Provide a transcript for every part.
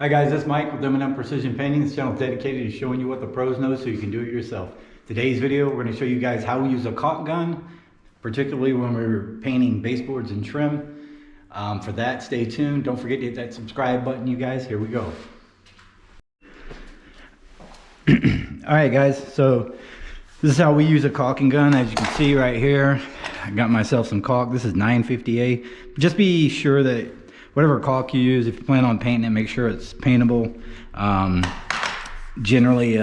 Hi guys, this is Mike with M&M Precision Painting. This channel is dedicated to showing you what the pros know so you can do it yourself. Today's video, we're going to show you guys how we use a caulk gun, particularly when we're painting baseboards and trim. For that, stay tuned. Don't forget to hit that subscribe button, you guys. Here we go. Alright guys, so this is how we use a caulking gun. As you can see right here, I got myself some caulk. This is 950A. Just be sure that whatever caulk you use, if you plan on painting it, make sure it's paintable. Generally,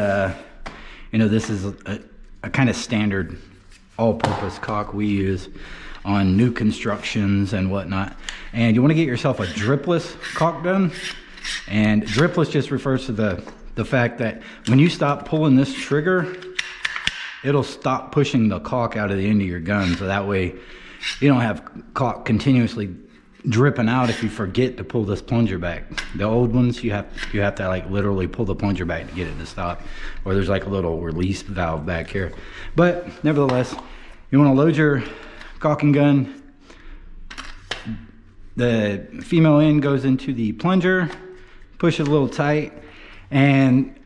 this is a kind of standard all-purpose caulk we use on new constructions and whatnot. And you want to get yourself a dripless caulk gun. And dripless just refers to the fact that when you stop pulling this trigger, it'll stop pushing the caulk out of the end of your gun. So that way you don't have caulk continuously dripping out if you forget to pull this plunger back. The old ones, you have to like literally pull the plunger back to get it to stop, or there's like a little release valve back here. But nevertheless, you want to load your caulking gun. The female end goes into the plunger, push it a little tight, and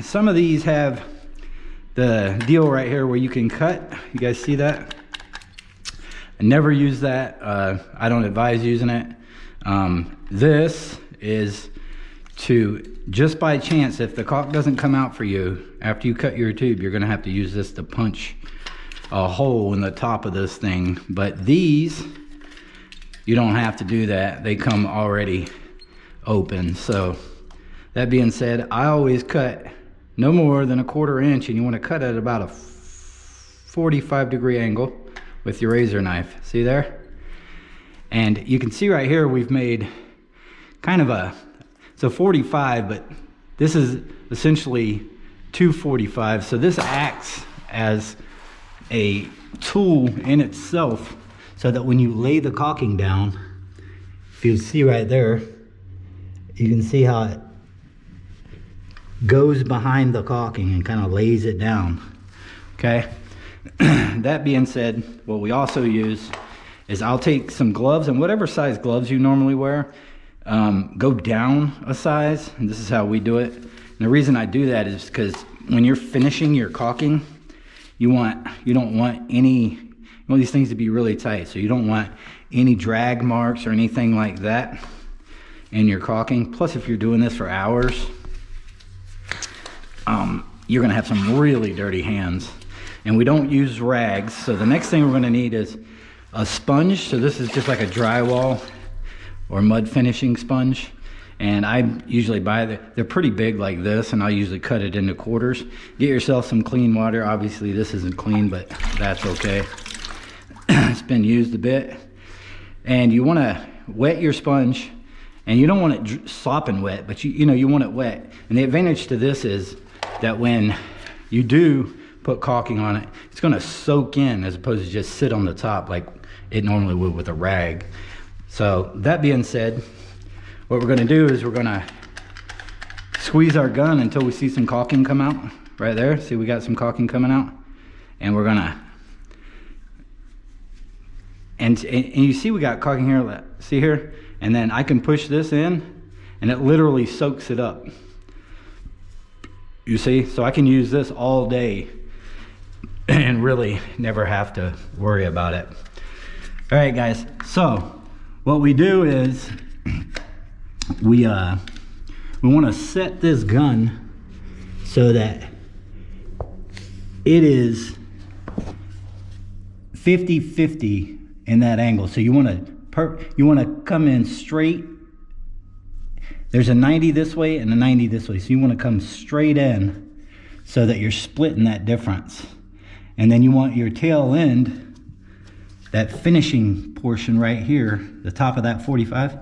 some of these have the deal right here where you can cut. You guys see that? I never use that. I don't advise using it. This is to, just by chance, if the caulk doesn't come out for you after you cut your tube, you're gonna have to use this to punch a hole in the top of this thing. But these, you don't have to do that. They come already open. So that being said, I always cut no more than 1/4 inch, and you want to cut at about a 45-degree angle with your razor knife. See there? And you can see right here we've made kind of it's a 45, but this is essentially 245. So this acts as a tool in itself, so that when you lay the caulking down, if you see right there, you can see how it goes behind the caulking and kind of lays it down. Okay. That being said, what we also use is I'll take some gloves, and whatever size gloves you normally wear, go down a size, and this is how we do it. And the reason I do that is because when you're finishing your caulking, you don't want these things to be really tight, so you don't want any drag marks or anything like that in your caulking. Plus, if you're doing this for hours, you're gonna have some really dirty hands. And we don't use rags, so the next thing we're gonna need is a sponge. So this is just like a drywall or mud finishing sponge. And I usually buy they're pretty big like this, and I'll usually cut it into quarters. Get yourself some clean water. Obviously this isn't clean, but that's okay. It's been used a bit. And you wanna wet your sponge, and you don't want it sopping wet, but you want it wet. And the advantage to this is that when you do put caulking on it, it's going to soak in as opposed to just sit on the top like it normally would with a rag. So that being said, what we're going to do is we're going to squeeze our gun until we see some caulking come out. Right there, see we got some caulking coming out, and we're going to, and you see we got caulking here, see here, and then I can push this in and it literally soaks it up. You see, so I can use this all day and really never have to worry about it. All right guys, so what we do is we want to set this gun so that it is 50-50 in that angle. So you want to come in straight. There's a 90 this way and a 90 this way, so you want to come straight in so that you're splitting that difference. And then you want your tail end, that finishing portion right here, the top of that 45,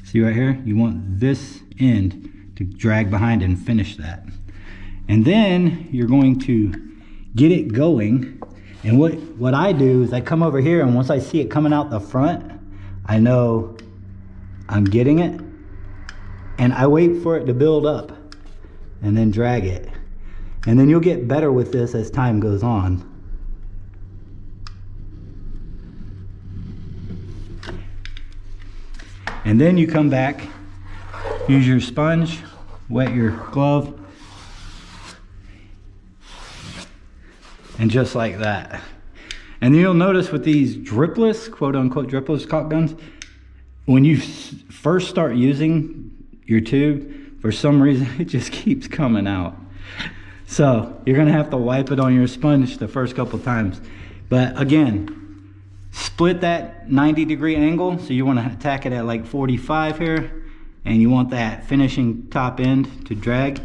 see right here, you want this end to drag behind and finish that. And then you're going to get it going. And what I do is I come over here, and once I see it coming out the front, I know I'm getting it, and I wait for it to build up and then drag it. And then you'll get better with this as time goes on. And then you come back use your sponge, wet your glove, and just like that. And then you'll notice with these dripless, quote unquote dripless caulk guns, when you first start using your tube, for some reason it just keeps coming out. So you're gonna have to wipe it on your sponge the first couple times. But again, split that 90-degree angle. So you wanna attack it at like 45 here, and you want that finishing top end to drag.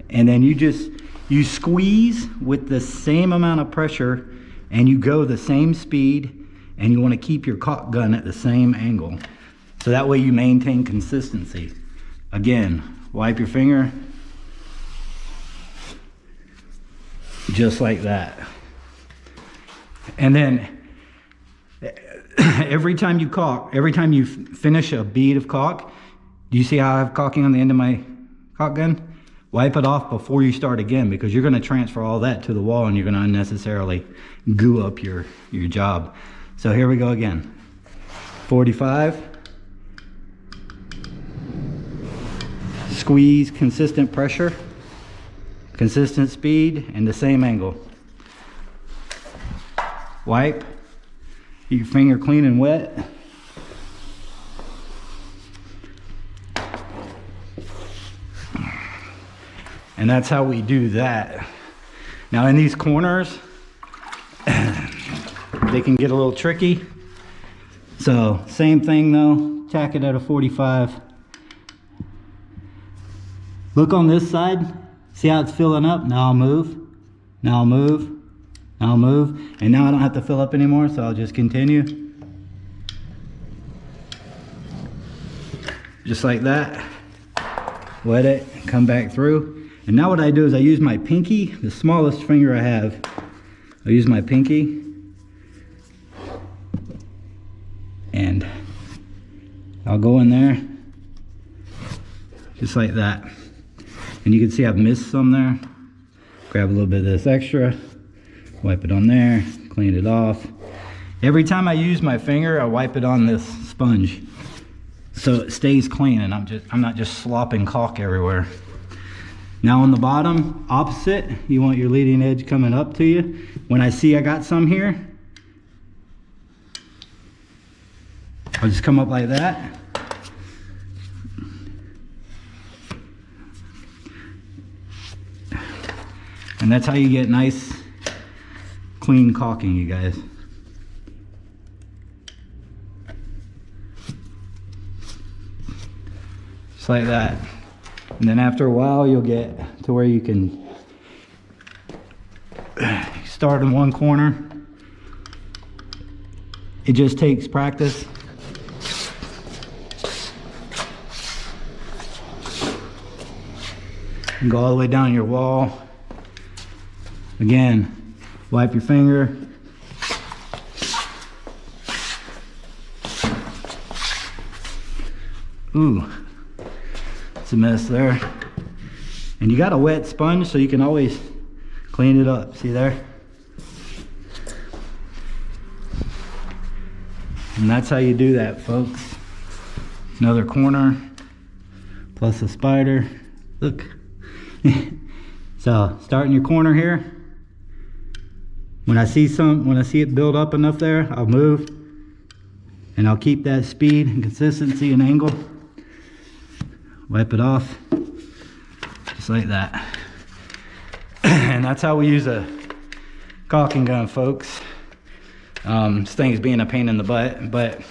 And then you squeeze with the same amount of pressure, and you go the same speed, and you want to keep your caulk gun at the same angle. So that way you maintain consistency. Again, wipe your finger, just like that. And then every time you caulk, every time you finish a bead of caulk, do you see how I have caulking on the end of my caulk gun? Wipe it off before you start again, because you're going to transfer all that to the wall and you're going to unnecessarily goo up your job. So here we go again. 45. Squeeze, consistent pressure, consistent speed, and the same angle. Wipe. Get your finger clean and wet. And that's how we do that. Now in these corners, they can get a little tricky. So same thing though, tack it at a 45. Look on this side, see how it's filling up? Now I'll move, now I'll move, now I'll move. And now I don't have to fill up anymore, so I'll just continue. Just like that. Wet it, come back through. And now what I do is I use my pinky, the smallest finger I have. I use my pinky, and I'll go in there, just like that. And you can see I've missed some there. Grab a little bit of this extra, wipe it on there, clean it off. Every time I use my finger, I wipe it on this sponge, so it stays clean and I'm not just slopping caulk everywhere. Now on the bottom, opposite, you want your leading edge coming up to you. When I see I got some here, I'll just come up like that. And that's how you get nice, clean caulking, you guys. Just like that. And then after a while, you'll get to where you can start in one corner. It just takes practice. And go all the way down your wall. Again, wipe your finger. Ooh. A mess there. And you got a wet sponge, so you can always clean it up. See there? And that's how you do that, folks. Another corner plus a spider. Look. So start in your corner here. When I see it build up enough there, I'll move, and I'll keep that speed and consistency and angle. Wipe it off, just like that. And that's how we use a caulking gun, folks. This thing's being a pain in the butt, but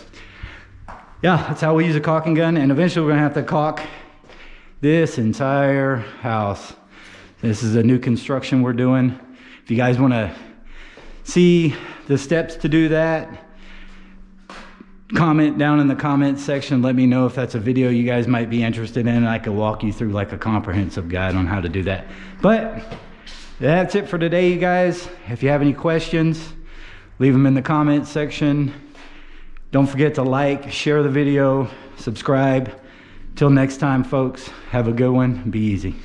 yeah, that's how we use a caulking gun. And eventually we're gonna have to caulk this entire house. This is a new construction we're doing. If you guys wanna see the steps to do that, comment down in the comments section. Let me know if that's a video you guys might be interested in. I could walk you through like a comprehensive guide on how to do that. But that's it for today, you guys. If you have any questions, leave them in the comments section. Don't forget to like, share the video, subscribe. Till next time, folks, have a good one. Be easy.